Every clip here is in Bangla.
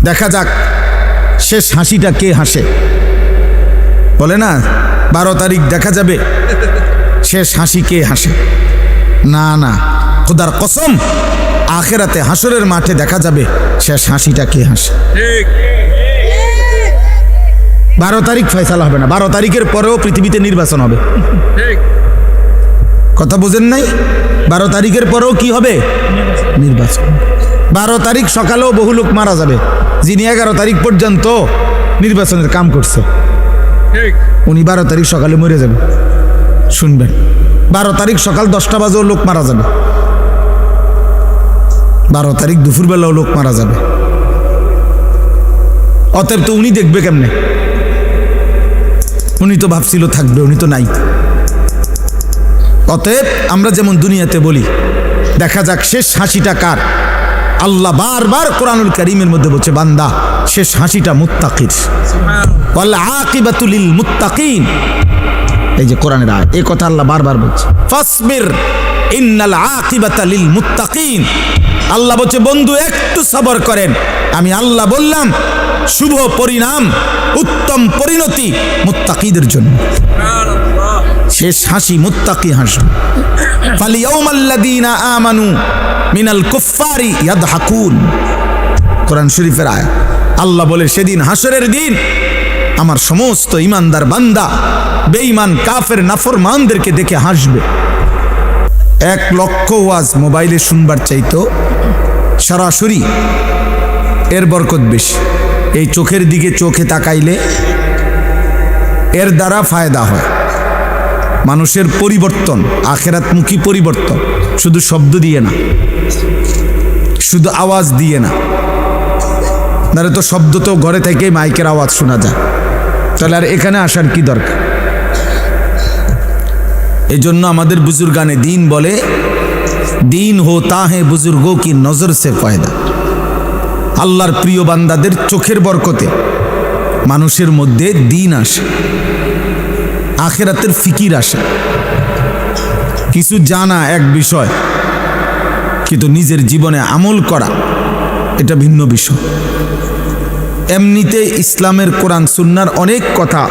দেখা যাক শেষ হাসিটা কে হাসে। বলে না 12 তারিখ দেখা যাবে শেষ হাসি কে হাসে। না না, খোদার কসম, আখেরাতে হাসরের মাঠে দেখা যাবে শেষ হাসিটা কে হাসে। 12 তারিখ ফয়সালা হবে না, 12 তারিখের পরেও পৃথিবীতে নির্বাচন হবে। কথা বুঝেন নাই? 12 তারিখের পরেও কি হবে? নির্বাচন। 12 তারিখ সকালেও বহু লোক মারা যাবে, যিনি 11 তারিখ পর্যন্ত নির্বাচনের কাম করছে উনি 12 তারিখ সকালে মরে যাবে। শুনবেন, 12 তারিখ সকাল 10টা বাজেও লোক মারা যাবে, 12 তারিখ দুপুরবেলাও লোক মারা যাবে। অতএব তো উনি দেখবে কেমনে? উনি তো ভাবছিল থাকবে, উনি তো নাই। অতএব আমরা যেমন দুনিয়াতে বলি দেখা যাক শেষ হাসিটা কার, আল্লাহ বারবার কোরআনুল কারীমের মধ্যে বলছে বান্দা শেষ হাসিটা মুত্তাকির, ওয়াল আকিবাতু লিল মুত্তাকিন। এই যে কোরআনের আয়াত, এই কথা আল্লাহ বারবার বলছে, ফাসবির ইন্নাল আকিবাতা লিল মুত্তাকিন। আল্লাহ বলছে বন্ধু একটু সবর করেন, আমি আল্লাহ বললাম শুভ পরিণাম, উত্তম পরিণতি মুত্তাকিদের জন্য। শেষ হাসি মুত্তাকি হাসি। ফালিয়াউমাল্লাযীনা আমানু মিনাল কুফফারি ইয়াদহাকুন। কোরআন শরীফের আয়াত। আল্লাহ বলে সেদিন হাসরের দিন আমার সমস্ত ইমানদার বান্দা বেঈমান কাফের নাফরমানদেরকে দেখে হাসবে। 1 লক্ষ ওয়াজ মোবাইলে শুনবার চাইতো সরাসরি এর বরকত বেশি। এই চোখের দিকে চোখে তাকাইলে এর দ্বারা ফায়দা হয়, মানুষের পরিবর্তন, আখেরাতমুখী পরিবর্তন, শুধু শব্দ দিয়ে না, শুধু আওয়াজ দিয়ে না। নারে তো শব্দ তো ঘরে থেকে মাইকের আওয়াজ শোনা যায়, তাহলে আর এখানে আসার কি দরকার? এই জন্য আমাদের বুজুর্গানে দিন বলে, দিন হোতা হে বুজুর্গো কি নজর সে ফায়দা। আল্লাহর প্রিয় বান্দাদের চোখের বরকতে মানুষের মধ্যে দিন আসে, আখেরাতের ফিকির আসে। কিছু জানা এক বিষয়, কিন্তু নিজের জীবনে আমল করা এটা ভিন্ন বিষয়। এমনিতে ইসলামের কোরআন সুন্নাহর অনেক কথা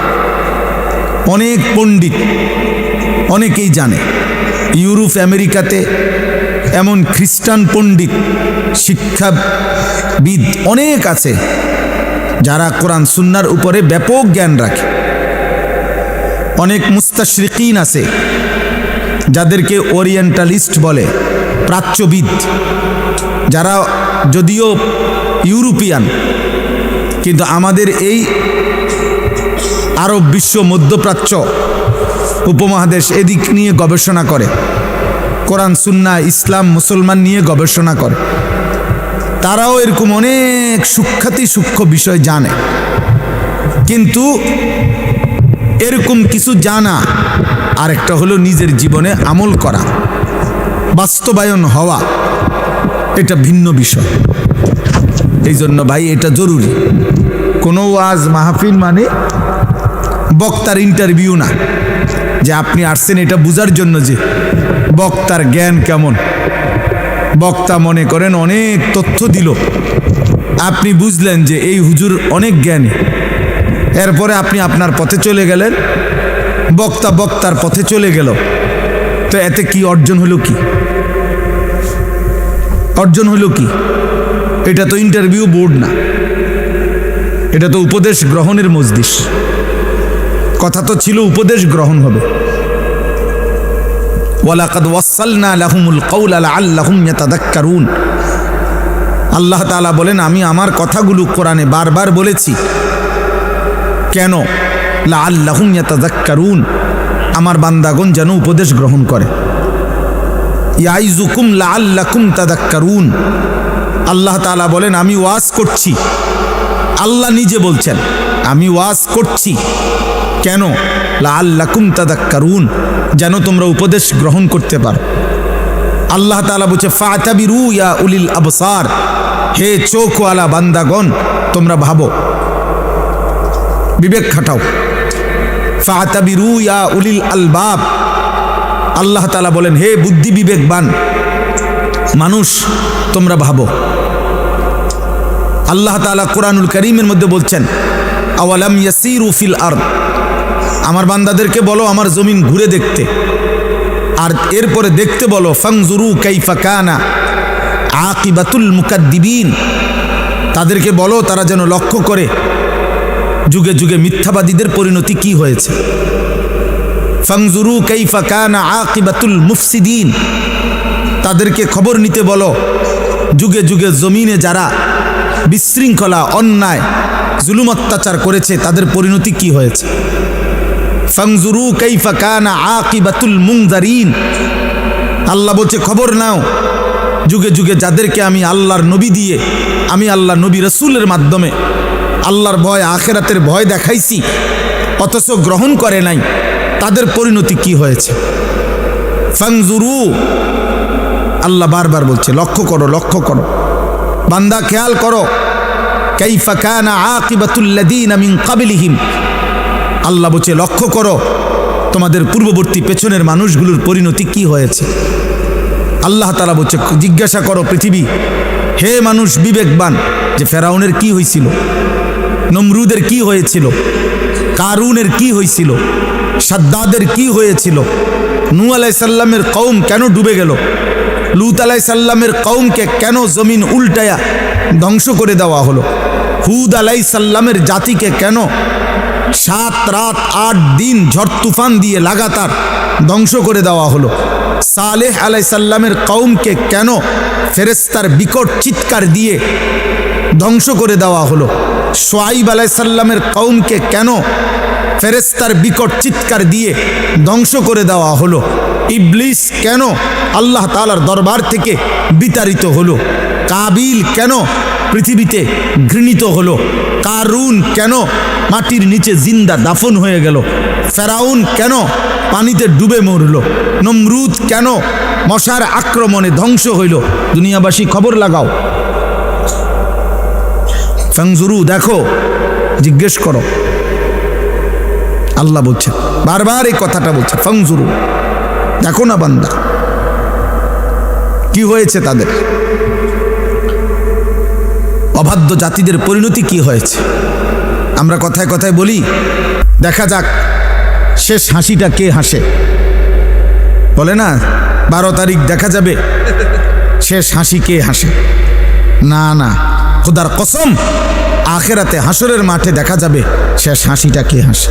অনেক পণ্ডিত অনেকেই জানে। ইউরোপ আমেরিকাতে এমন খ্রিস্টান পণ্ডিত শিক্ষাবিদ অনেক আছে যারা কোরআন সুন্নাহর উপরে ব্যাপক জ্ঞান রাখে। অনেক মুস্তাশরিকিন আছে যাদেরকে ওরিয়েন্টালিস্ট বলে, প্রাচ্যবিদ, যারা যদিও ইউরোপিয়ান কিন্তু আমাদের এই আরব বিশ্ব, মধ্যপ্রাচ্য উপমহাদেশ এদিক নিয়ে গবেষণা করে, কোরআন সুন্নাহ ইসলাম মুসলমান নিয়ে গবেষণা করে। তারাও এরকম অনেক সূক্ষ্ম বিষয় জানে, কিন্তু এরকম কিছু জানা আর একটা হলো নিজের জীবনে আমল করা, বাস্তবায়ন হওয়া, এটা ভিন্ন বিষয়। এই জন্য ভাই এটা জরুরি। কোনো ওয়াজ মাহফিল মানে বক্তার ইন্টারভিউ না, যে আপনি আসছেন এটা বুঝার জন্য যে বক্তার জ্ঞান কেমন। বক্তা মনে করেন অনেক তথ্য দিল, আপনি বুঝলেন যে এই হুজুর অনেক জ্ঞানী, এরপরে আপনি আপনার পথে চলে গেলেন, বক্তা বক্তার পথে চলে গেল, তো এতে কি অর্জন হলো? কি অর্জন হলো? কি? এটা তো ইন্টারভিউ বোর্ড না, এটা তো উপদেশ গ্রহণের মজলিস। কথা তো ছিল উপদেশ গ্রহণ হবে। ওয়ালাকাদ ওয়াসালনা লাহুমুল কাওলা লাআল্লাহুম ইয়াতাযাক্কারুন। আল্লাহ তাআলা বলেন আমি আমার কথাগুলো কোরআনে বারবার বলেছি, কেন? লাআল্লাহুম ইয়াতাযাক্কারুন, আমার বান্দাগণ যেন উপদেশ গ্রহণ করে। ইয়াইযুকুম লাআল্লাকুম তাযাক্কারুন। আল্লাহ তাআলা বলেন আমি ওয়াজ করছি, আল্লাহ নিজে বলছেন আমি ওয়াজ করছি, কেন? লাআল্লাকুম তাযাক্কারুন, যেন তোমরা উপদেশ গ্রহণ করতে পারো। আল্লাহ তাআলা বলছে ফাতাবিরু ইয়া উলিল আবসার, হে চোখওয়ালা বান্দাগণ তোমরা ভাবো, বিবেক খাটাও। ফাতাবিরু ইয়া উলিল আলবাব, আল্লাহ তাআলা বলেন হে বুদ্ধি বিবেকবান মানুষ তোমরা ভাবো। আল্লাহ তাআলা কোরআনুল কারীমের মধ্যে বলছেন, আওয়ালাম ইয়াসিরু ফিল আরদ, আমার বান্দাদেরকে বলো আমার জমিন ঘুরে দেখতে, আর এরপরে দেখতে বলো ফানজুরু কাইফা কানা আকিবাতুল মুকাদ্দিবিন, তাদেরকে বলো তারা যেন লক্ষ্য করে যুগে যুগে মিথ্যাবাদীদের পরিণতি কি হয়েছে। ফানজুরু কাইফা কানা আকিবাতুল মুফসিদিন, তাদেরকে খবর নিতে বলো যুগে যুগে জমিনে যারা বিশৃঙ্খলা, অন্যায়, জুলুম অত্যাচার করেছে তাদের পরিণতি কি হয়েছে। ফানজুরু কাইফা কানা আকিবাতুল মুনজারিন, আল্লাহ বলছে খবর নাও যুগে যুগে যাদেরকে আমি আল্লাহর নবী দিয়ে, আমি আল্লাহ নবী রাসূলের মাধ্যমে আল্লাহর ভয়, আখিরাতের ভয় দেখাইছি অথচ গ্রহণ করে নাই, তাদের পরিণতি কি হয়েছে। ফানজুরু, আল্লাহ বারবার বলছে লক্ষ্য করো, লক্ষ্য করো বান্দা, খেয়াল করো। কাইফা কানা আকিবাতুল লাযীনা মিন ক্বাবলিহিম, আল্লাহ বলছে লক্ষ্য করো তোমাদের পূর্ববর্তী পেছনের মানুষগুলোর পরিণতি কি হয়েছে। আল্লাহ তাআলা বলছে জিজ্ঞাসা করো পৃথিবী, হে মানুষ বিবেকবান, যে ফেরাউনের কি হয়েছিল, নমরুদের কি হয়েছিল, কারুনের কি হয়েছিল, সাদ্দাদের কি হয়েছিল, নূহ আলাইহিস সালামের কওম কেন ডুবে গেল, লূত আলাইহিস সালামের কওমকে কেন জমিন উল্টায়া ধ্বংস করে দেওয়া হলো, হুদ আলাইহিস সালামের জাতিকে কেন 7 রাত 8 দিন ঝড় তুফান দিয়ে লাগাতার ধ্বংস করে দেওয়া হলো, সালেহ আলাইহিস সালামের কওমকে কেন ফেরেশতার বিকট চিৎকার দিয়ে ধ্বংস করে দেওয়া হলো, শুআইব আলাইহিস সালামের কওমকে কেন ফেরেশতার বিকট চিৎকার দিয়ে ধ্বংস করে দেওয়া হলো, ইবলিস কেন আল্লাহ তাআলার দরবার থেকে বিতাড়িত হলো, কাবিল কেন পৃথিবীতে ঘৃণিত হলো, কারুন কেন মাটির নিচে জিন্দা দাফন হয়ে গেল, ফেরাউন কেন পানিতে ডুবে মরল, নমরুদ কেন মশার আক্রমণে ধ্বংস হইল। দুনিয়াবাসী খবর লাগাও, ফানজুরু, দেখো, জিজ্ঞেস করো। আল্লাহ বলছে, বারবার এই কথাটা বলছে, ফানজুরু, দেখো না বান্দা কি হয়েছে তাদের, অবাধ্য জাতিদের পরিণতি কি হয়েছে। আমরা কথায় কথায় বলি দেখা যাক শেষ হাসিটা কে হাসে, বলে না 12 তারিখ দেখা যাবে শেষ হাসি কে হাসে। না না, খোদার কসম, আখিরাতে হাসরের মাঠে দেখা যাবে শেষ হাসিটা কে হাসে।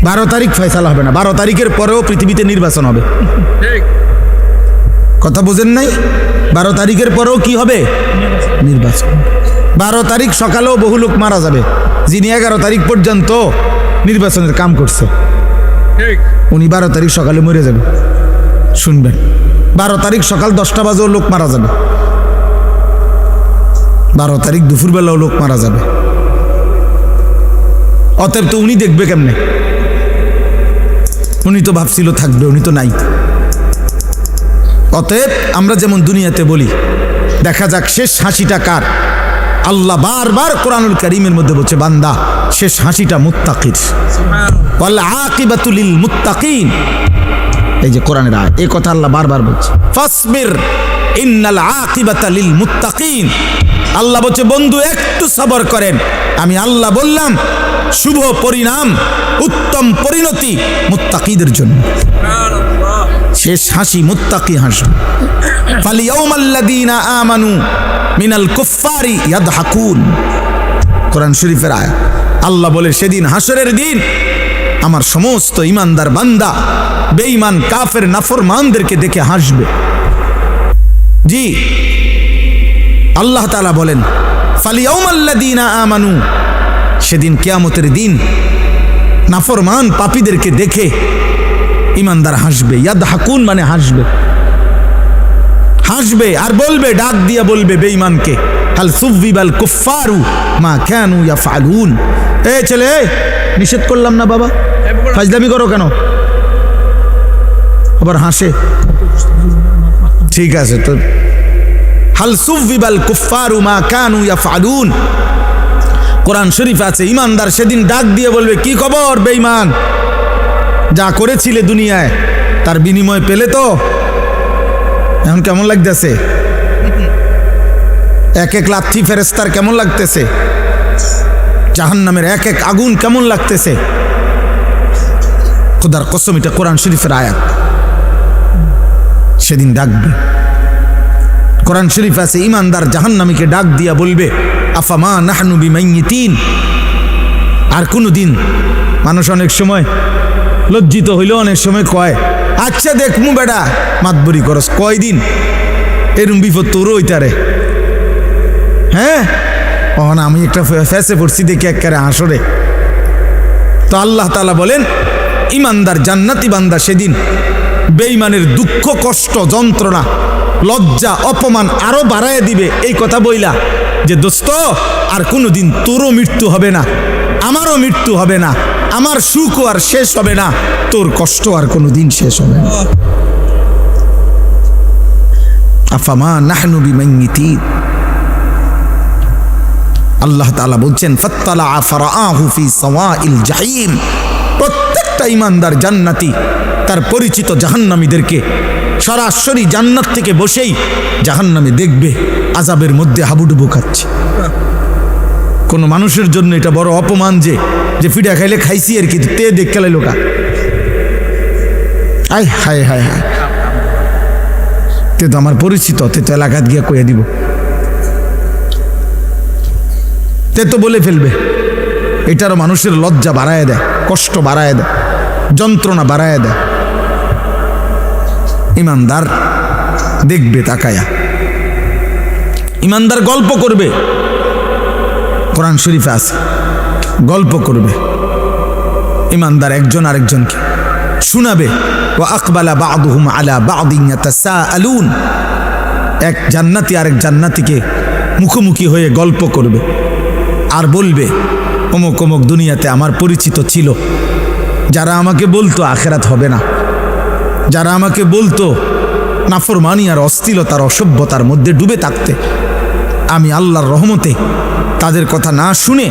12 তারিখ ফয়সালা হবে না, 12 তারিখের পরেও পৃথিবীতে নির্বাচন হবে। কথা বুঝেন নাই? 12 তারিখের পরেও কি হবে? নির্বাচন। 12 তারিখ সকালেও বহু লোক মারা যাবে, যিনি 11 তারিখ পর্যন্ত নির্বাচনের কাম করছে, উনি 12 তারিখ সকালে মরে যাবে। শুনবেন, 12 তারিখ সকাল 10টা বাজেও লোক মারা যাবে, 12 তারিখ দুপুরবেলাও লোক মারা যাবে। অতএব তো উনি দেখবে কেমনে? উনি তো ভাবছিল থাকবে, উনি তো নাই। অতএব আমরা যেমন দুনিয়াতে বলি দেখা যাক শেষ হাসিটা কার, আল্লাহ বারবার কোরআনুল কারীমের মধ্যে বলছে বান্দা শেষ হাসিটা মুত্তাকির, ওয়াল আকিবাতু লিল মুত্তাকিন। এই যে কোরআনের আয়াত, এই কথা আল্লাহ বারবার বলছে, ফাসবির ইন্নাল আকিবাতা লিল মুত্তাকিন। আল্লাহ বলছে বন্ধু একটু সবর করেন, আমি আল্লাহ বললাম শুভ পরিণাম, উত্তম পরিণতি মুত্তাকিদের জন্য। শেষ হাসি মুত্তাকি হাসি। ফালিয়াউমাল্লাযীনা আমানু মিনাল কুফফারি ইয়াদহাকুন, কোরআন শরীফের আয়াত। আল্লাহ বলে সেদিন হাসরের দিন আমার সমস্ত ইমানদার বান্দা বেঈমান কাফের নাফরমানদেরকে দেখে হাসবে। জি, আল্লাহ তাআলা বলেন ফালিয়াউমাল্লাযীনা আমানু, সেদিন কিয়ামতের দিন নাফরমান পাপীদেরকে দেখে ইমানদার হাসবে। ইয়াদহাকুন মানে হাসবে, হাসবে আর বলবে, ডাক দিয়া বলবে বেঈমানকে, হাল সুবিবাল কুফফারু মা কানু ইয়াফআলুন। এই ছেলে, নিষেধ করলাম না বাবা, ফাজলামি করো কেন? আবার হাসে। ঠিক আছে তো, হাল সুবিবাল কুফফারু মা কানু ইয়াফআলুন। কোরআন শরীফ আছে ইমানদার সেদিন ডাক দিয়ে বলবে, কি খবর বেঈমান, যা করেছিলে দুনিয়ায় তার বিনিময় পেলে তো? এখন কেমন লাগতেছে? এক এক লাথি ফেরেস্তার কেমন লাগতেছে, জাহান্নামের এক এক আগুন কেমন লাগতেছে। খোদার কসম, এটা কোরআন শরীফের আয়াত। সেদিন ডাকবে, কোরআন শরীফ আছে, ইমানদার জাহান্নামীকে ডাক দিয়া বলবে, আফামা নাহনু বিমাইয়িতিন। আর কোনদিন মানুষ অনেক সময় লজ্জিত হইল, অনেক সময় কয়, আচ্ছা দেখমু বেটা মাতবরি করস, কয়দিন এরম বিপদ তোর ওইটারে। হ্যাঁ, না আমি একটা ফেসে পড়ছি দেখে একেবারে হাসরে। তো আল্লাহ তাআলা বলেন, ইমানদার জান্নাতি বান্দা সেদিন বেঈমানের দুঃখ কষ্ট যন্ত্রণা লজ্জা অপমান আরো বাড়ায় দিবে এই কথা বইলা যে দোস্ত আর কোনোদিন তোরও মৃত্যু হবে না, আমারও মৃত্যু হবে না, আমার সুখ আর শেষ হবে না, তোর কষ্ট আর কোনোদিন শেষ হবে না। আফামা নাহনু বিমাইয়িতিন। আল্লাহ তাআলা বলছেন, ফাত্তালা ফারাআহু ফি সাওয়াইল জাহিম। প্রত্যেকটা ইমানদার জান্নাতি তার পরিচিত জাহান্নামীদেরকে সরাসরি জান্নাত থেকে বসেই জাহান্নামে দেখবে আযাবের মধ্যে হাবুডুবু খাচ্ছে। কোন মানুষের জন্য এটা বড় অপমান যে ফিডা খাইলে খাইছি আর কি, তে দেখ খেলে লোকা। আয় হায় হায় হায়, তে তো আমার পরিচিত, তে তো এলাকাত গিয়া কইয়া দিব, তে তো বলে ফেলবে। এটারও মানুষের লজ্জা বাড়ায় দেয়, কষ্ট বাড়ায় দেয়, যন্ত্রণা বাড়ায় দেয়। ইমানদার দেখবে তাকায়া, ইমানদার গল্প করবে, কোরআন শরীফে আছে, গল্প করবে। ইমানদার একজন আরেকজনকে শোনাবে, ওয়া আকবালা বা'দুহুম আলা বা'দিন ইয়াতাসাআলুন। এক জান্নাতি আরেক জান্নাতিকে মুখোমুখি হয়ে গল্প করবে আর বলবে, অমুক অমুক দুনিয়াতে আমার পরিচিত ছিল, যারা আমাকে বলতো আখেরাত হবে না, যারা আমাকে বলতো নাফরমানি আর অশ্লীলতার অসভ্যতার মধ্যে ডুবে থাকতে, আমি আল্লাহর রহমতে তাদের কথা না শুনে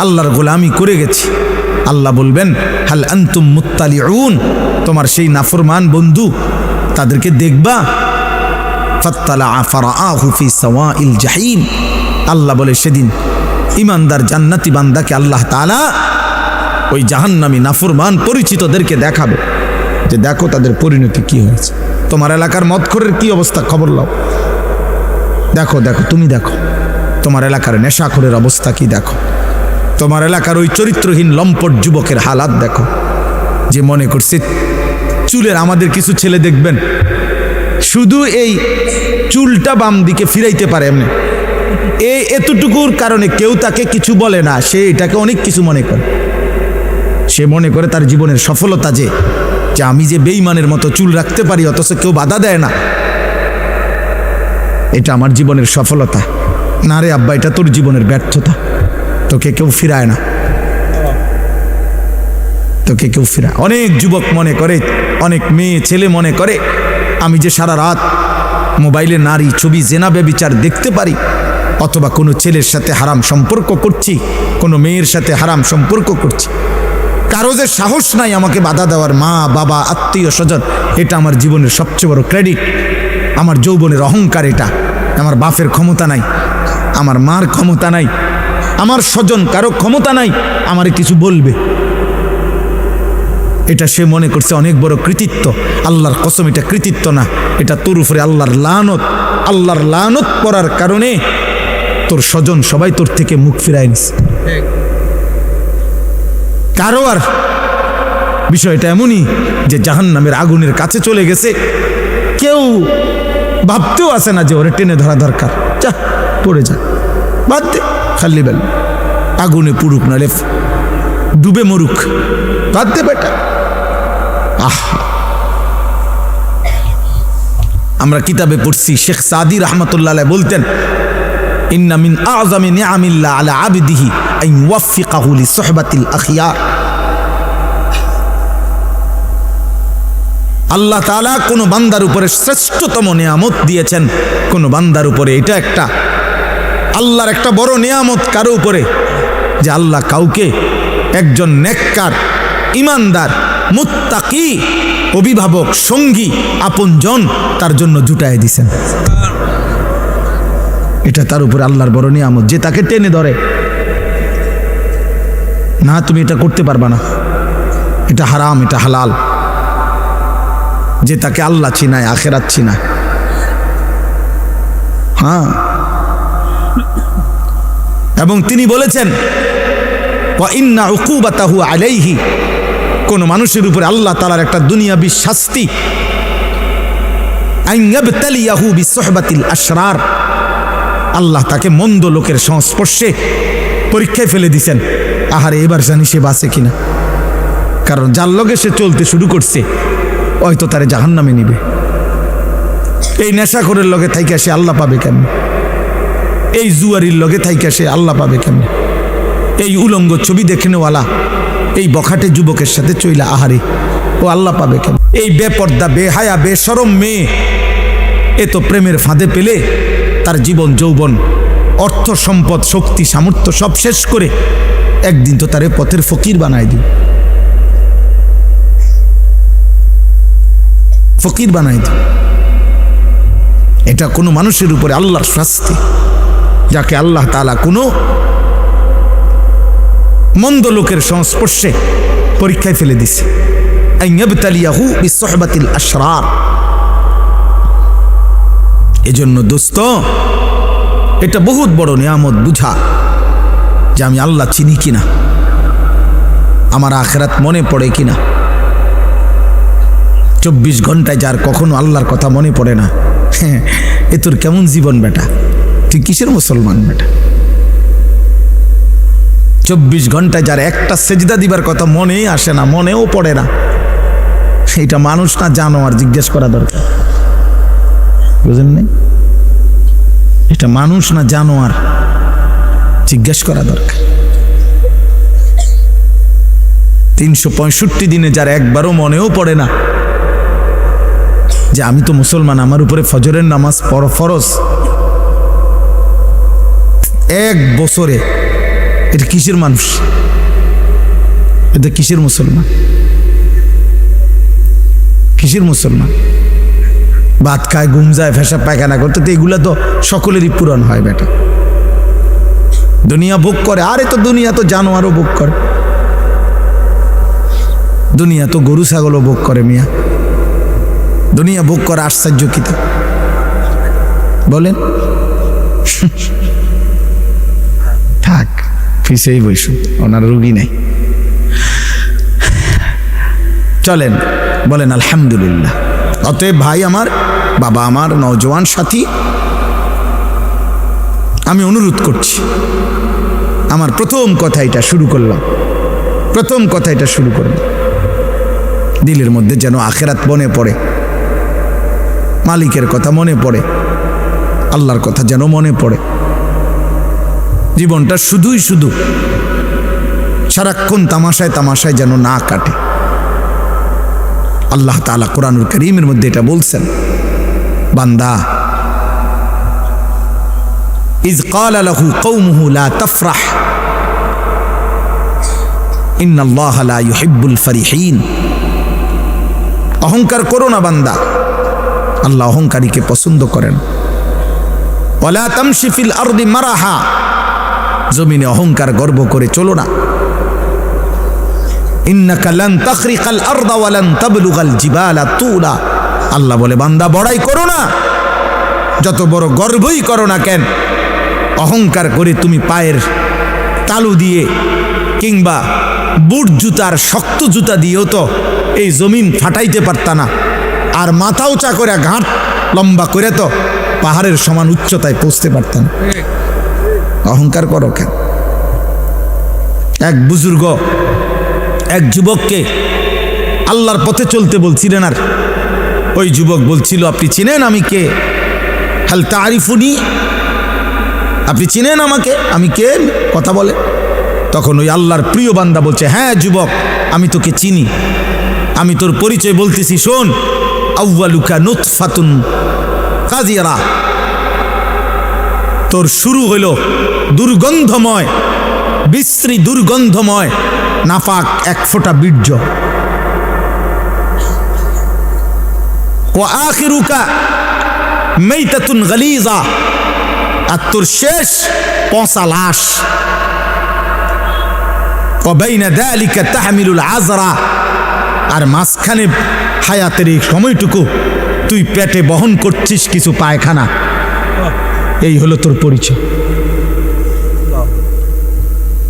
আল্লাহর গোলামি করে গেছি। আল্লাহ বলবেন, হাল আনতুম মুত্তালিউন, তোমার সেই নাফরমান বন্ধু তাদেরকে দেখবা। ফাত্তালা ফারাআহু ফি সাওয়াইল জাহিম। আল্লাহ বলে সেদিন ইমানদার জান্নাতি বান্দাকে আল্লাহ তাআলা ওই জাহান্নামী নাফরমান পরিচিতদেরকে দেখাবে যে দেখো তাদের পরিণতি কি হয়েছে। তোমার এলাকার মদখোরের কি অবস্থা, খবর লাও, দেখো দেখো, তুমি দেখো তোমার এলাকার নেশাখোরের অবস্থা কি, দেখো তোমার এলাকার ওই চরিত্রহীন লম্পট যুবকের হালাত দেখো, যে মনে করছে চুলের। আমাদের কিছু ছেলে দেখবেন শুধু এই চুলটা বাম দিকে ফিরাইতে পারে এমনি, এই এতটুকুর কারণে কেউ তাকে কিছু বলে না, সে এটাকে অনেক কিছু মনে করে। সে মনে করে তার জীবনের সফলতা যে আমি যে বেঈমানের মতো চুল রাখতে পারি অথচ কেউ বাধা দেয় না, এটা আমার জীবনের সফলতা। না রে আব্বা, এটা তোর জীবনের ব্যর্থতা, তোকে কেউ ফিরায় না, তোকে কেউ ফিরায়। অনেক যুবক মনে করে, অনেক মেয়ে ছেলে মনে করে, আমি যে সারা রাত মোবাইলে নারী ছবি জেনা ব্যভিচার দেখতে পারি, অথবা কোনো ছেলের সাথে হারাম সম্পর্ক করছি, কোনো মেয়ের সাথে হারাম সম্পর্ক করছি, কারো যে সাহস নাই আমাকে বাধা দেওয়ার, মা বাবা আত্মীয় স্বজন, এটা আমার জীবনের সবচেয়ে বড় ক্রেডিট, আমার যৌবনের অহংকার। এটা আমার বাপের ক্ষমতা নাই, আমার মার ক্ষমতা নাই, আমার স্বজন কারো ক্ষমতা নাই আমারে কিছু বলবে। এটা সে মনে করছে অনেক বড় কৃতিত্ব। আল্লাহর কসম, এটা কৃতিত্ব না, এটা তোর উপরে আল্লাহর লানত। আল্লাহর লানত করার কারণে তোর স্বজন সবাই তোর থেকে মুখ ফিরায় নিছে। কারো আর বিষয়টা এমনই যে জাহান্নামের আগুনের কাছে চলে গেছে, কেউ ভাবতেও আসে না যে ওরে টেনে ধরা দরকার, যা পড়ে যা, বাদ দে, খালি বেল আগুনে পুড়ুক নালে ডুবে মরুক, বাদ দে বেটা। আমরা কিতাবে পড়ছি, শেখ সাদি রহমতুল্লাহ আলাইহি বলতেন, ইন্না মিন আযমি নিআমিল্লাহ আলা আবদিহি আন ইউওয়াফিকাহু লিসুহবাতিল আখিয়ার। আল্লাহ তাআলা কোন বান্দার উপরে শ্রেষ্ঠতম নিয়ামত দিয়েছেন, কোন বান্দার উপরে এটা একটা আল্লাহর একটা বড় নিয়ামত কারো উপরে, যে আল্লাহ কাউকে একজন নেককার ইমানদার মুত্তাকি অভিভাবক সঙ্গী আপনজন তার জন্য জুটায় দিছেন। এটা তার উপরে আল্লাহর বড় নিয়ামত যে তাকে টেনে ধরে, না তুমি এটা করতে পারবা না, এটা হারাম, এটা হালাল, যে তাকে আল্লাহ চিনায়, আখেরাত চিনায়। হ্যাঁ, এবং তিনি বলেছেন ওয়া ইন্না উকুবাতাহু আলাইহি, কোন মানুষের উপরে আল্লাহ তাআলার একটা দুনিয়াবী শাস্তি, আন ইয়াবতালিয়াহু বিসুহবাতিল আশরার, আল্লাহ তাকে মন্দ লোকের সংস্পর্শে পরীক্ষায় ফেলে দিয়েছেন। আহারে, এবার জানি সে বাঁচে কিনা, কারণ যার লগে সে চলতে শুরু করছে হয়তো তারে জাহান্নামে নিবে। এই নেশাখোরের লগে থাইকা সে আল্লাহ পাবে কেমনে? এই জুয়ারির লগে থাইকা সে আল্লাহ পাবে কেমনে? এই উলঙ্গ ছবি দেখনেওয়ালা এই বখাটে যুবকের সাথে চইলা আহারে ও আল্লাহ পাবে কেমনে? এই বেপর্দা, বেহায়া, বেশরম মেয়ে এ তো প্রেমের ফাঁদে পেলে তার জীবন, যৌবন, অর্থ, সম্পদ, শক্তি, সামর্থ্য সব শেষ করে একদিন তো তারে পথের ফকির বানায় দিবে, ফকির বানায় দিবে। এটা কোনো মানুষের উপরে আল্লাহর শাস্তি, যাকে আল্লাহ তাআলা কোনো মন্দ লোকের সংস্পর্শে পরীক্ষায় ফেলে দিছে। আন ইয়াবতালিয়াহু বিসুহবাতিল আশরার। এজন্য দোস্ত, এটা বহুত বড় নিয়ামত বুঝা যে আমি আল্লাহ চিনি কিনা, আমার আখিরাত মনে পড়ে কিনা। 24 ঘন্টায় যার কখনো আল্লাহর কথা মনে পড়ে না, এ তোর কেমন জীবন বেটা? তুই কিসের মুসলমান বেটা? 24 ঘন্টায় যার একটা সেজদা দিবার কথা মনেই আসে না, মনেও পড়ে না, এটা মানুষ না জানোয়ার? জিজ্ঞেস করা দরকার, বুঝলেন না? এটা মানুষ না জানোয়ার? জিজ্ঞেস করা দরকার। 365 দিনে যার একবারও মনেও পড়ে না যে আমি তো মুসলমান, আমার উপরে ফজরের নামাজ ফরজ, 1 বছরে, এটা কিসের মানুষ? এটা কিসের মুসলমান? কিসের মুসলমান? ভাত খায়, ঘুম যায়, ফেসা পায়খানা করতে, তো এগুলা তো সকলেরই পূরণ হয় বেটা। দুনিয়া ভোগ করে, আরে তো দুনিয়া তো জানোয়ারও ভোগ করে, দুনিয়া তো গরু ছাগলও ভোগ করে মিয়া। দুনিয়া ভোগ করে আশ্চর্য কি তা বলেন? থাক, ফিসেই বইসু, ওনার রুগী নেই। চলেন বলেন আলহামদুলিল্লাহ। অতএব ভাই আমার, বাবা আমার, নওজোয়ান সাথী, আমি অনুরোধ করছি, আমার প্রথম কথা এটা শুরু করলাম, দিলের মধ্যে যেন আখেরাত মনে পড়ে, মালিকের কথা মনে পড়ে, আল্লাহর কথা যেন মনে পড়ে। জীবনটা শুধুই শুধু সারাক্ষণ তামাশায় যেন না কাটে। আল্লাহ তাআলা কোরআনুল কারীমের মধ্যে এটা বলছেন, বান্দা, ইয ক্বালা লাহু কওমুহু লা তাফরাহ ইন্নাল্লাহা লা ইউহিব্বুল ফারিহিন। অহংকার করো না বান্দা, আল্লাহ অহংকারীকে পছন্দ করেন। ওয়ালা তামশি ফিল আরদি মারাহা, জমিনে অহংকার গর্ব করে চলো না। ইন্নাকা লান তাখরিকাল আরদা ওয়া লান তাবলুগাল জিবালা তুলা। আল্লাহ বলে, বান্দা বড়াই করো না, যত বড় গর্বই করো না কেন, অহংকার করে তুমি পায়ের তালু দিয়ে কিংবা বুট জুতার শক্ত জুতা দিয়েও তো এই জমিন ফাটাইতে পারতা না, আর মাথা উঁচা করে ঘাট লম্বা করে তো পাহাড়ের সমান উচ্চতায় পৌঁছতে পারতা না। অহংকার করো কেন? এক বুজুর্গ এক যুবককে আল্লাহর পথে চলতে বলছিলেন, আর ওই যুবক বলছিল, আপনি চিনেন আমি কে? হাল তারিফুনি, আপনি চিনেন আমাকে, আমি কে? কথা বলে। তখন ওই আল্লাহর প্রিয় বান্দা বলছে, হ্যাঁ যুবক, আমি তোকে চিনি, আমি তোর পরিচয় বলতেছি, শোন। আউয়ালুকা নুতফাতুন কাযিরা, তোর শুরু হইল দুর্গন্ধময়, বিশ্রী দুর্গন্ধময় নাফাক এক ফোঁটা বীর্য। ওয়া আখিরুকা মাইতাতুন গালিযা, আর তোর শেষ পচা লাশ। ওয়াবাইনা যালিকা তাহমিলুল আযরা, আর মাঝখানে হায়াতের এই সময়টুকু তুই পেটে বহন করছিস কিছু পায়খানা। এই হলো তোর পরিচয়।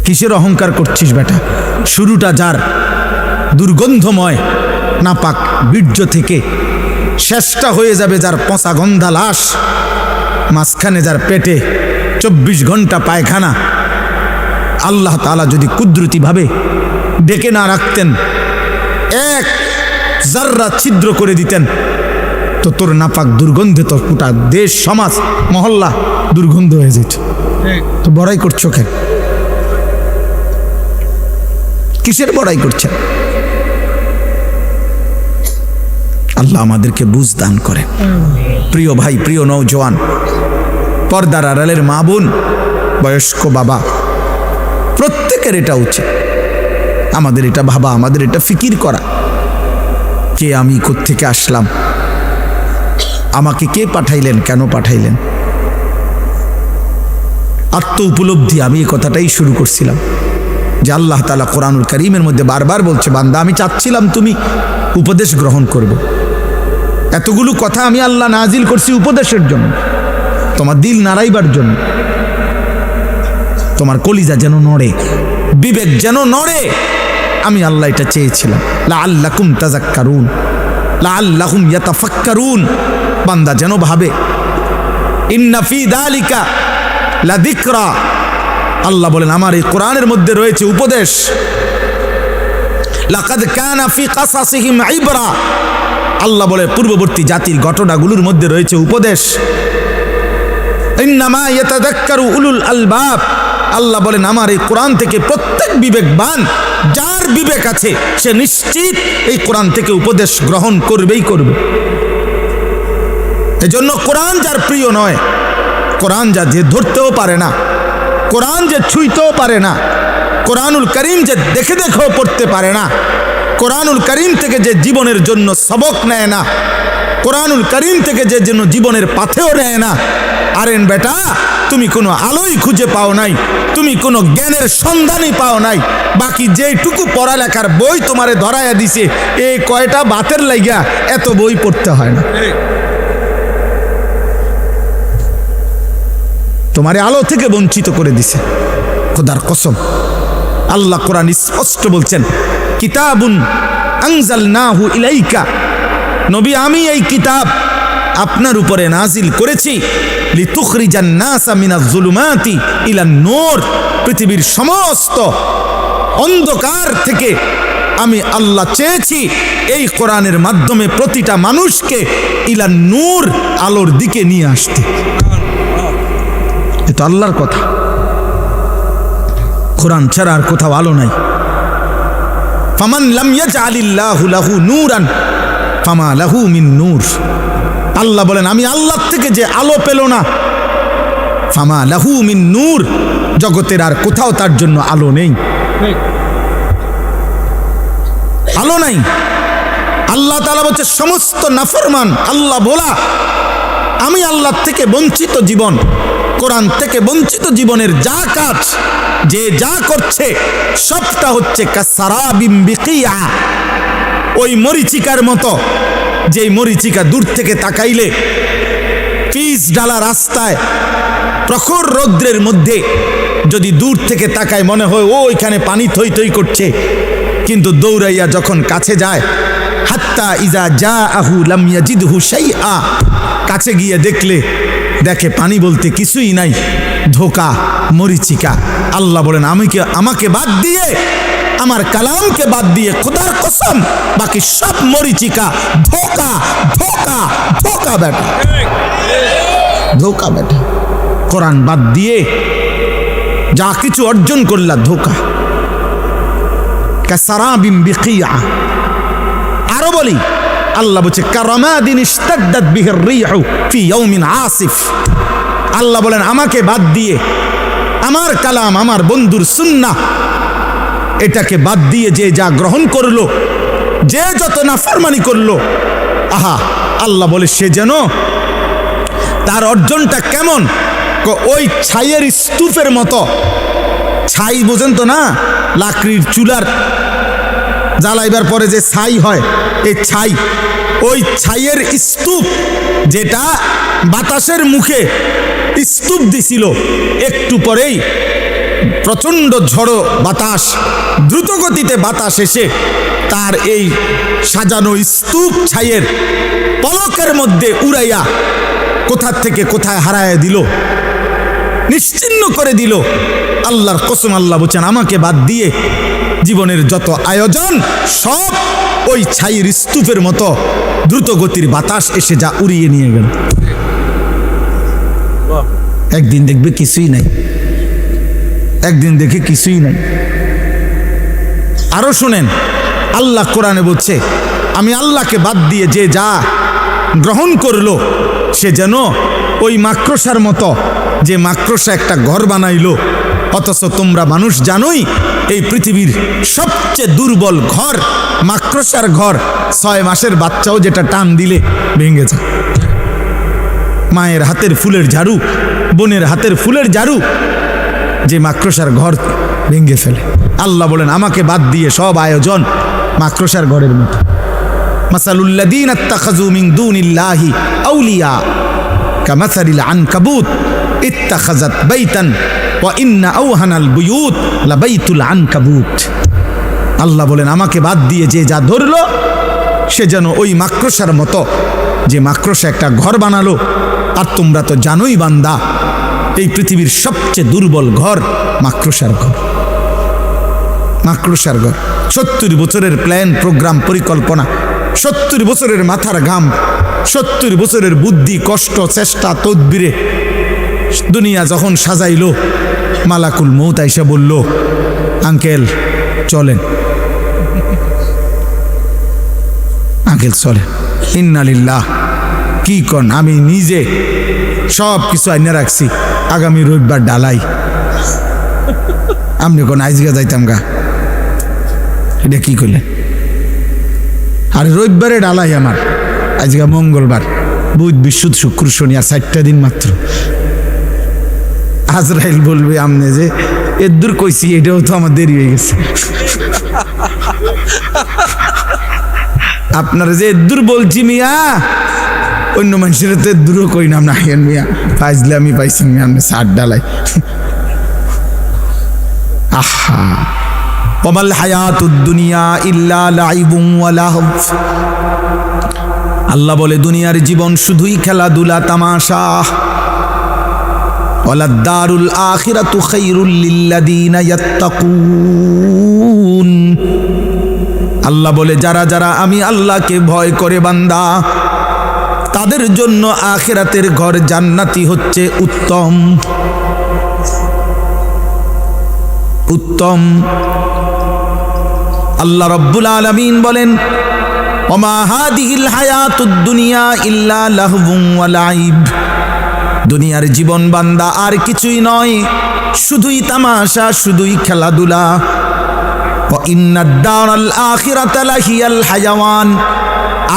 কিসের অহংকার করছিস বেটা? শুরুটা যার দুর্গন্ধময় নাপাক বীর্য থেকে, শেষটা হয়ে যাবে যার পচা গন্ধা লাশ, মাঝখানে যার পেটে 24 ঘন্টা পায়খানা। আল্লাহ তাআলা যদি কুদরতিভাবে ডেকে না রাখতেন, এক জাররা ছিদ্র করে দিতেন, তো তোর নাপাক দুর্গন্ধে তোর গোটা দেশ সমাজ মহল্লা দুর্গন্ধ হয়ে যেত। তো বড়াই করছো কেন? কিসের বড়াই করছেন? আল্লাহ আমাদেরকে বুঝ দান করেন। প্রিয় ভাই, প্রিয় নওজওয়ান, পর্দার আড়ালের মা বোন, বয়স্ক বাবা, প্রত্যেকের এটা উচিত, আমাদের এটা ভাবা, আমাদের এটা ফিকির করা, কে আমি, কোত্থেকে আসলাম, আমাকে কে পাঠাইলেন, কেন পাঠাইলেন। আত্ম উপলব্ধি। আমি এই কথাটাই শুরু করছিলাম যে আল্লাহ তাআলা কোরআনুল কারীমের মধ্যে বারবার বলছে, বান্দা আমি চাচ্ছিলাম তুমি উপদেশ গ্রহণ করবে। এতগুলো কথা আমি আল্লাহ নাজিল করছি উপদেশের জন্য, তোমার দিল নাড়াইবার জন্য, তোমার কলিজা যেন নড়ে, বিবেক যেন নড়ে। আমি আল্লাহ এটা চেয়েছিলাম। লাআল্লাকুম তাযাক্কারুন, লাআল্লাহুম ইয়াতাফাক্কারুন, বান্দা যেন ভাবে। ইন্না ফি যালিকা লাযিকরা, আল্লাহ বলেন আমার এই কোরআনের মধ্যে রয়েছে উপদেশ। লাকাদ কানা ফি কাসাসিহিম ইবরা, আল্লাহ বলে পূর্ববর্তী জাতির ঘটনাগুলোর মধ্যে রয়েছে উপদেশ। ইন্নামা ইয়াতাযাক্কারু উলুল আলবাব, আল্লাহ বলেন আমার এই কোরআন থেকে প্রত্যেক বিবেকবান, যার বিবেক আছে সে নিশ্চিত এই কোরআন থেকে উপদেশ গ্রহণ করবেই করবে। এজন্য কোরআন যার প্রিয় নয়, কোরআন যা যে ধরতেও পারে না, কোরআন যে ছুঁইতেও পারে না, কোরআনুল কারীম যে দেখে দেখেও পড়তে পারে না, কোরআনুল কারীম থেকে যে জীবনের জন্য সবক নেয় না, কোরআনুল কারীম থেকে যে যেন জীবনের পাথেও নেয় না, আরেন বেটা তুমি কোনো আলোই খুঁজে পাও নাই, তুমি কোনো জ্ঞানের সন্ধানই পাও নাই। বাকি যেটুকু পড়ালেখার বই তোমারে ধরাইয়া দিছে, এই কয়টা বাতের লাইগা এত বই পড়তে হয় না। তোমারে আলো থেকে বঞ্চিত করে দিছে। খোদার কসম, আল্লাহ কোরআন স্পষ্ট বলছেন, কিতাবুন আনজালনাহু ইলাইকা, নবী আমি এই কিতাব আপনার উপরে নাজিল করেছি, লিতুখরিজান নাসা মিনাজ যুলুমাতি ইলান নূর, পৃথিবীর সমস্ত অন্ধকার থেকে আমি আল্লাহ চেয়েছি এই কোরআনের মাধ্যমে প্রতিটা মানুষকে ইলান নূর, আলোর দিকে নিয়ে আসতে। এটা আল্লাহর কথা। কোরআন ছাড়া আর কোথাও আলো নাই। ফামান লাম ইয়াজআলিল্লাহু লাহু নূরান ফামা লাহু মিন নূর, আল্লাহ বলেন আমি আল্লাহ থেকে যে আলো পেল না, ফামা লাহু মিন নূর, জগতের আর কোথাও তার জন্য আলো নেই, আলো নাই। আল্লাহ তাআলা বলছে সমস্ত নাফরমান আল্লাহ বলা, আমি আল্লাহ থেকে বঞ্চিত জীবন, কোরআন থেকে বঞ্চিত জীবনের যা কাজ, যে যা করছে সবটা হচ্ছে কাসারাবিম বিকিয়া, ওই মরিচিকার মতো, যেই মরিচিকা দূর থেকে তাকাইলে পিচ ডালা রাস্তায় প্রখর রৌদ্রের মধ্যে যদি দূর থেকে তাকায় মনে হয় ও ওইখানে পানি থই থই করছে, কিন্তু দৌড়াইয়া যখন কাছে যায়, হাত্তা ইজা জাআহু লাম ইয়াজিদহু শাইআ, কাছে গিয়ে দেখে পানি বলতে কিছুই নাই, ধোঁকা, মরিচিকা। আল্লাহ বলেন আমাকে বাদ দিয়ে, আমার কালামকে বাদ দিয়ে খোদার কসম বাকি সব মরিচিকা, ধোঁকা ধোঁকা ধোঁকা বেটা, ধোঁকা বেটা। কোরআন বাদ দিয়ে যা কিছু অর্জন করলা ধোঁকা। কাসারাবিম বিকিয়া, আরো বলি আল্লাহ বলছে কারামাদিন ইশতাদ্দাত বিহির রিহু ফি ইয়াউমিন আসিফ, আল্লাহ বলেন আমাকে বাদ দিয়ে, আমার কালাম, আমার বন্ধুর সুন্নাহ, এটাকে বাদ দিয়ে যে যা গ্রহণ করলো, যে যত নাফরমানি করলো, আহা আল্লাহ বলে সে যেন তার অর্জনটা কেমন, ওই ছাইয়ের স্তূপের মতো, ছাই বোঝেন তো না, লাকড়ির চুলার জ্বালাইবার পরে যে ছাই হয়, এই ছাই, ওই ছাইয়ের স্তূপ যেটা বাতাসের মুখে স্তূপ দিছিল, একটু পরেই প্রচণ্ড ঝড়ো বাতাস, দ্রুত গতিতে বাতাস এসে তার এই সাজানো স্তূপ ছাইয়ের পলকের মধ্যে উড়াইয়া কোথার থেকে কোথায় হারায় দিল, নিশ্চিহ্ন করে দিল। আল্লাহর কসম, আল্লাহ বলছেন আমাকে বাদ দিয়ে জীবনের যত আয়োজন সব ওই ছাইয়ের স্তূপের মতো দ্রুত গতির বাতাস এসে যা উড়িয়ে নিয়ে গেল। একদিন দেখবে কিছুই নাই, একদিন দেখে কিছুই নাই। আরো শুনেন, আল্লাহ কোরআনে বলছে আমি আল্লাহকে বাদ দিয়ে যে যা গ্রহণ করলো সে যেন ওই মাকড়সার মতো, যে মাকড়সা একটা ঘর বানাইলো, অথচ তোমরা মানুষ জানোই এই পৃথিবীর সবচেয়ে দুর্বল ঘর মাকড়সার ঘর। 6 মাসের বাচ্চাও যেটা টান দিলে ভেঙে যায়। মায়ের হাতের ফুলের ঝাড়ু, বোনের হাতের ফুলের ঝাড়ু যে মাকড়সার ঘর ভেঙে ফেলে। আল্লাহ বলেন আমাকে বাদ দিয়ে সব আয়োজন মাকড়সার ঘরের মতো। মাসালুল্লাযীনা ইত্তাখাযু মিন দুনিল্লাহি আউলিয়া কামাসালিল আনকাবুত ইত্তাখাযাত বাইতান ওয়া ইন্না আওহানাল বুয়ুত লাবাইতুল আনকাবুত। আল্লাহ বলেন আমাকে বাদ দিয়ে যে যা ধরলো সে যেন ওই মাকড়সার মতো, যে মাকড়সা একটা ঘর বানালো। আর তোমরা তো জানোই বান্দা, এই পৃথিবীর সবচেয়ে দুর্বল ঘর মাকড়সার ঘর, মাকড়সার ঘর। 70 বছরের প্ল্যান, প্রোগ্রাম, পরিকল্পনা, 70 বছরের মাথার ঘাম, 70 বছরের বুদ্ধি, কষ্ট, চেষ্টা, তদবিরে দুনিয়া যখন সাজাইলো, মালাকুল মউত আইসা বলল আঙ্কেল চলেন, আঙ্কেল চলেন। ইন্না লিল্লাহ। কি কন? আমি নিজে সব কিছু আইনে রাখছি, আগামী রবিবার ডালাই। আপনি কোন আইজগা যাইতাম গা, এটা কি করলেন? আর রবিবারে ডালাই আমার, আজকে মঙ্গলবার, বুধ, বৃহস্পতি, শুক্র, শনি, আর 4টা দিন মাত্র। আজরাইল বলবে আমনে যে এদূর কইছি, এটাও তো আমার দেরি হয়ে গেছে। আপনারা যে এদূর বলছি মিয়া, অন্য মানুষের তো এদূরও কই না আমরা। হেন মিয়া ফাইজলে আমি পাইছি মিয়া, আপনি 60 ডালাই। আহা, ওয়ামাল হায়াতুদ দুনিয়া ইল্লা লাইবুন ওয়া লাহব। আল্লাহ বলে দুনিয়ার জীবন শুধুই খেলাধুলা, তামাশা। ওয়ালাদ দারুল আখিরাতু খায়রুল লিল্লাযিনা ইয়াত্তাকুন। আল্লাহ বলে যারা যারা আমি আল্লাহকে ভয় করে বান্দা, তাদের জন্য আখিরাতের ঘর জান্নাতি হচ্ছে উত্তম, উত্তম। আল্লাহ রাব্বুল আলামিন বলেন ওমা হাদিহিল হায়াতুদ দুনিয়া ইল্লা লাহবুন ওয়া লাইব। দুনিয়ার জীবন বান্দা আর কিছুই নয়, শুধুই তামাশা, শুধুই খেলাধুলা। ওয়া ইন্নাদ দারাল আখিরাতা লাহিয়াল হায়াওয়ান।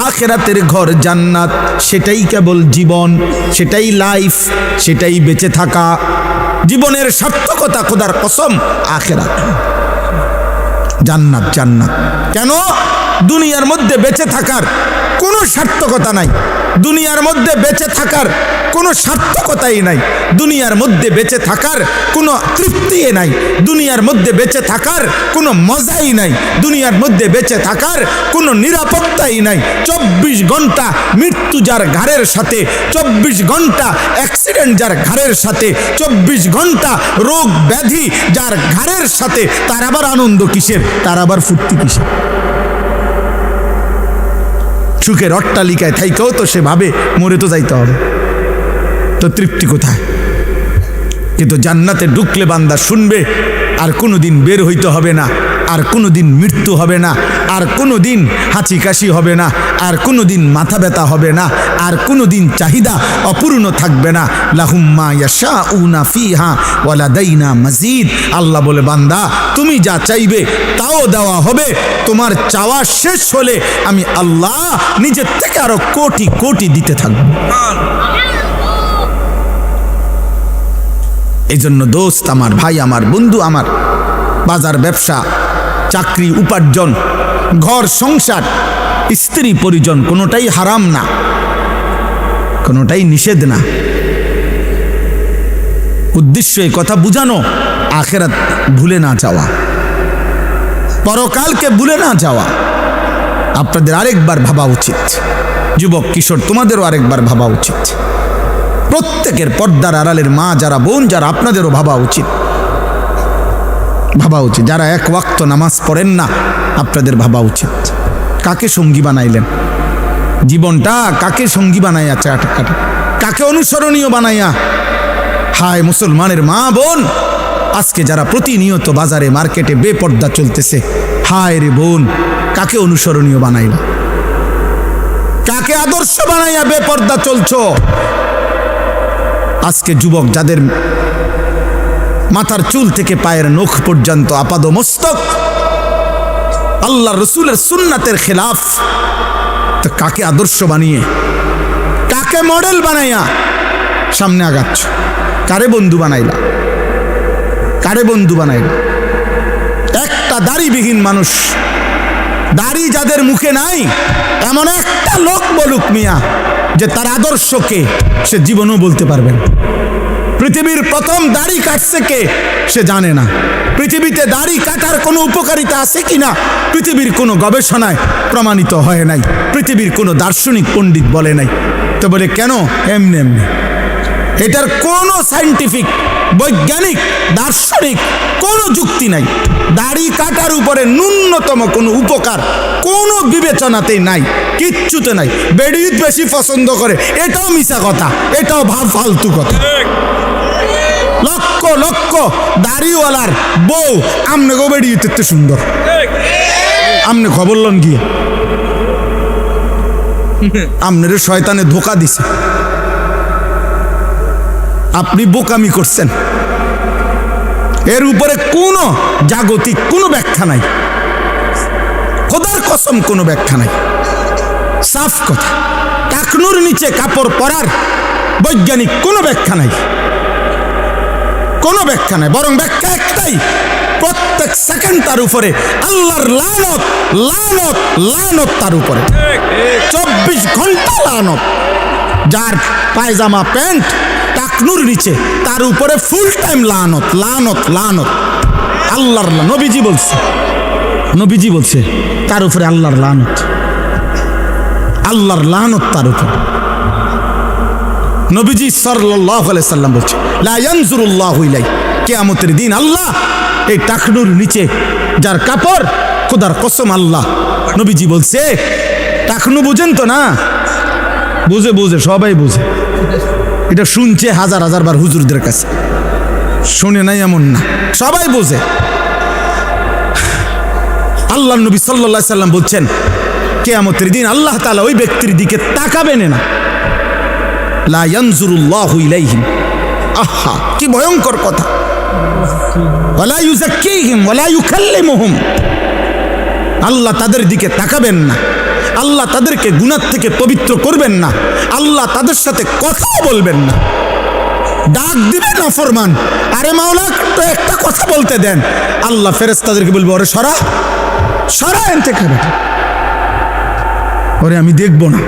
আখিরাতের ঘর জান্নাত, সেটাই কেবল জীবন, সেটাই লাইফ, সেটাই বেঁচে থাকা। জীবনের সার্থকতা, খোদার কসম, আখিরাত, জান্নাত, জান্নাত। কেন? দুনিয়ার মধ্যে বেঁচে থাকার কোনো সার্থকতা নাই, দুনিয়ার মধ্যে বেঁচে থাকার কোনো সার্থকতাই নাই, দুনিয়ার মধ্যে বেঁচে থাকার কোনো তৃপ্তি নাই, দুনিয়ার মধ্যে বেঁচে থাকার কোনো মজাই নাই, দুনিয়ার মধ্যে বেঁচে থাকার কোনো নিরাপত্তাই নাই। 24 ঘন্টা মৃত্যু যার ঘাড়ের সাথে, 24 ঘন্টা অ্যাক্সিডেন্ট যার ঘাড়ের সাথে, 24 ঘন্টা রোগ ব্যাধি যার ঘাড়ের সাথে, তার আবার আনন্দ কিসের? তার আবার ফুর্তি কিসের? সুখের অট্টালিকায় থাইকেও তো সে ভাবে মরে তো যাইতে হবে, তো তৃপ্তি কোথায়? কিন্তু জান্নাতে ঢুকলে বান্দা শুনবে আর কোনোদিন বের হইতে হবে না, আর কোনোদিন মৃত্যু হবে না, আর কোনোদিন হাঁচি কাশি হবে না, আর কোনোদিন মাথা ব্যথা হবে না, আর কোনোদিন চাহিদা অপূর্ণ থাকবে না। লাহুম মা ইয়াশাউনা ফিহা ওয়া লাদাইনা মাজিদ। আল্লাহ বলে বান্দা তুমি যা চাইবে তাও দেওয়া হবে, তোমার চাওয়া শেষ হলে আমি আল্লাহ নিজের থেকে আরো কোটি কোটি দিতে থাকবো। এই জন্য দোস্ত আমার, ভাই আমার, বন্ধু আমার, বাজার ব্যবসা, চাকরি, উপার্জন, ঘর সংসার, স্ত্রী পরিজন কোনোটাই হারাম না, কোনোটাই নিষেধ না। উদ্দেশ্য এই কথা বুঝানো, আখিরাত ভুলে না যাওয়া, পরকালকে ভুলে না যাওয়া। আপনাদের আরেকবার ভাবা উচিত, যুবক কিশোর তোমাদেরও আরেকবার ভাবা উচিত। প্রত্যেকের পর্দার আড়ালের মা যারা, বোন যারা, আপনাদেরও ভাবা উচিত, ভাবা উচিত। যারা এক ওয়াক্ত নামাজ পড়েন না, আপনাদের ভাবা উচিত কাকে সঙ্গী বানাইলেন, জীবনটা কাকে সঙ্গী বানাইয়া, কাকে অনুসরণীয় বানাইয়া। হায় মুসলমানের মা বোন, আজকে যারা প্রতিনিয়ত বাজারে মার্কেটে বেপর্দা চলতেছে, হায় রে বোন, কাকে অনুসরণীয় বানাইলা, কাকে আদর্শ বানাইয়া বেপর্দা চলছো। আজকে যুবক যাদের মাথার চুল থেকে পায়ের নখ পর্যন্ত আপাদমস্তক আল্লাহ রসুলের সুন্নাতের খেলাফ, তো কাকে আদর্শ বানিয়ে, কাকে মডেল বানাইয়া সামনে আগাচ্ছ, কারে বন্ধু বানাইলা, কারে বন্ধু বানাইলা। একটা দাড়িবিহীন মানুষ, দাড়ি যাদের মুখে নাই, এমন একটা লোক বলুক মিয়া যে তার আদর্শকে সে জীবনও বলতে পারবে না। পৃথিবীর প্রথম দাড়ি কাটছে কে, সে জানে না। পৃথিবীতে দাড়ি কাটার কোনো উপকারিতা আছে কিনা পৃথিবীর কোনো গবেষণায় প্রমাণিত হয় নাই, পৃথিবীর কোনো দার্শনিক পণ্ডিত বলে নাই। তো বলে কেন, এমনি এমনি। এটার কোনো সায়েন্টিফিক, বৈজ্ঞানিক, দার্শনিক কোনো যুক্তি নাই। দাড়ি কাটার উপরে ন্যূনতম কোনো উপকার কোনো বিবেচনাতেই নাই, কিচ্ছুতে নাই। বেড়িত বেশি পছন্দ করে, এটাও মিছা কথা, এটাও ফালতু কথা। লক্ষ লক্ষ দাড়িওয়ালার বউ আমনে গো বেড়িতে সুন্দর, আমনে খবর লন গিয়ে, আমনের শয়তানে ধোকা দিছে, আপনি বোকামি করছেন। এর উপরে কোনো জাগতিক কোনো ব্যাখ্যা নাই, খোদার কসম কোনো ব্যাখ্যা নাই। সাফ কথা, টাকনুর নিচে কাপড় পরার বৈজ্ঞানিক কোনো ব্যাখ্যা নাই, কোনো ব্যাখ্যা নাই। বরং ব্যাখ্যা একটাই, প্রত্যেক সেকেন্ড তার উপরে আল্লাহর লানত, লানত, লানত তার উপরে, 24 ঘন্টা লানত। যার পায়জামা প্যান্ট টাকনুর নিচে, তার উপরে ফুল টাইম লানত, লানত, লানত। আল্লাহর, নবীজি বলছে, নবীজি বলছে তার উপরে আল্লাহর লানত, আল্লাহর লানত তার উপরে। নবীজি সাল্লাল্লাহু আলাইহি সাল্লাম বলছে, লা ইয়ানজুরুল্লাহু ইলাইহি, কিয়ামতের দিন আল্লাহ এই টাকনুর নিচে যার কাপড়, খোদার কসম আল্লাহ, নবীজি বলছে, টাকনু বুঝেন তো না? বুঝে, বুঝে, সবাই বুঝে। এটা শুনছে হাজার হাজার বার হুজুরদের কাছে, শুনে নাই এমন না, সবাই বোঝে। আল্লাহ নবী সাল্লাল্লাহু আলাইহি সাল্লাম বলছেন, কিয়ামতের দিন আল্লাহ তাআলা ওই ব্যক্তির দিকে তাকাবেন না, লা ইয়ানজুরুল্লাহু ইলাইহিম। আহা, কি ভয়ঙ্কর কথা। ওয়ালা ইউযাক্কিহিম ওয়ালা ইউকাল্লিমুহুম, আল্লাহ তাদের দিকে তাকাবেন না, আল্লাহ তাদেরকে গুনাহ থেকে পবিত্র করবেন না, আল্লাহ তাদের সাথে কথাও বলবেন না, ডাক দিবেন না ফরমান। আরে মাওলা তো একটা কথা বলতে দেন, আল্লাহ ফেরেশতাদেরকে বলবে, ওরে সরা, সরা এন থেকে, ওরে আমি দেখব না,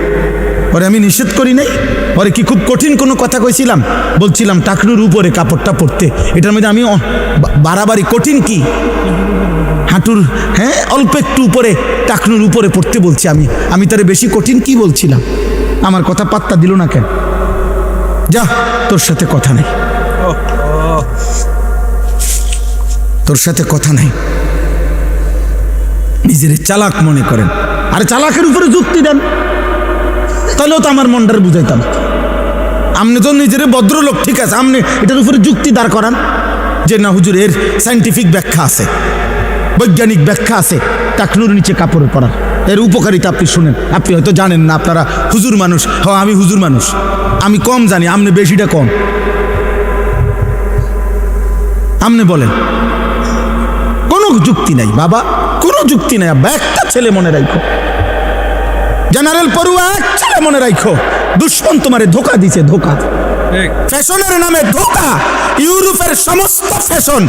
ওরে আমি নিষেধ করি নাই, ওরে কি খুব কঠিন কোনো কথা কইছিলাম? বলছিলাম টাকনুর উপরে কাপড়টা পরতে, এটার মধ্যে আমি বাড়াবাড়ি কঠিন কি? হাঁটুর, হ্যাঁ, অল্প একটু উপরে, টাকনুর উপরে পড়তে বলছি আমি তারে বেশি কঠিন কি বলছিলাম? আমার কথা পাত্তা দিল না কেন? যা, তোর সাথে কথা নেই, তোর সাথে কথা নেই। নিজের চালাক মনে করেন, আরে চালাকের উপরে যুক্তি দেন, তাহলেও তো আমার মনটারে বুঝাইতাম। আপনি তো নিজের ভদ্রলোক, ঠিক আছে, আপনি এটার উপরে যুক্তি দাঁড় করান যে না হুজুর, এর সায়েন্টিফিক ব্যাখ্যা আছে, বৈজ্ঞানিক ব্যাখ্যা আছে টাকনুর নিচে কাপড় পরার, এর উপকারিতা আপনি শুনেন। আপনি হয়তো জানেন না, আপনারা হুজুর মানুষ। হ্যাঁ, আমি হুজুর মানুষ, আমি কম জানি, আপনি বেশিটা কম। আপনি বলেন, কোনো যুক্তি নাই বাবা, কোনো যুক্তি নাই। আব্বা, একটা ছেলে মনে রাখো, জেনারেল পড়ুয়া এক ছেলে মনে রাখো, দুশ্মন তোমারে ধোকা দিছে, ধোকা। ফ্যাশনের নামে ধোকা, ইউরোপের সমস্ত ফ্যাশন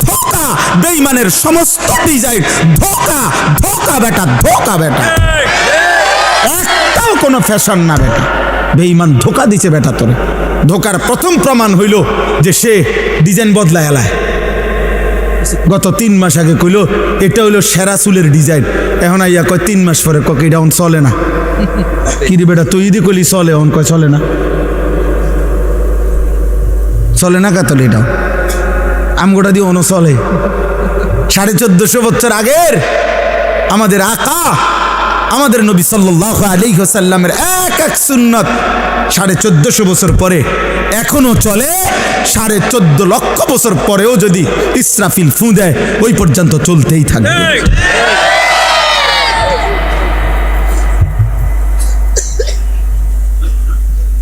ধোকা, বেঈমানের সমস্ত ডিজাইন ধোকা, ধোকা বেটা, ধোকা বেটা, একটাও কোনো ফ্যাশন না বেটা, বেঈমান ধোকা দিছে বেটা তোরে। ধোকার প্রথম প্রমাণ হইল যে সে ডিজাইন বদলায় এলায়। গত 3 মাস আগে কইল এটা হইলো সেরা চুলের ডিজাইন, এখন আইয়া কয় 3 মাস পরে কক এটা চলে না। কি রে বেটা তুই যদি কইলি চলে, এখন কয় চলে না, চলে না কাতল এটাও আমগোটা দিয়ে অন চলে। 1450 বছর আগের আমাদের আকা আমাদের নবী সাল্লাল্লাহু আলাইহি ওয়াসাল্লামের এক এক সুন্নাত 1450 বছর পরে এখনো চলে। 14.5 লক্ষ বছর পরেও যদি ইসরাফিল ফু দেয় ওই পর্যন্ত চলতেই থাকবে।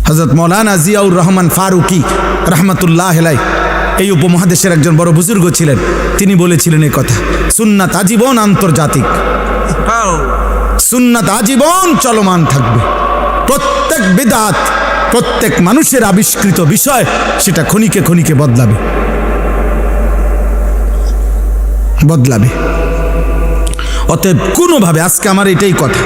হযরত মাওলানা জিয়াউর রহমান ফারুকি রহমাতুল্লাহ আলাইহি এই উপমহাদেশের একজন বড় বুজুর্গ ছিলেন। তিনি বলেছিলেন এই কথা, সুন্নাত আজীবন আন্তর্জাতিক, সুন্নাত আজীবন চলমান থাকবে। প্রত্যেক বিদআত, প্রত্যেক মানুষের আবিষ্কৃত বিষয় সেটা ক্ষণিকে ক্ষণিকে বদলাবে বদলাবে। অতএব কোনোভাবে, আজকে আমার এটাই কথা,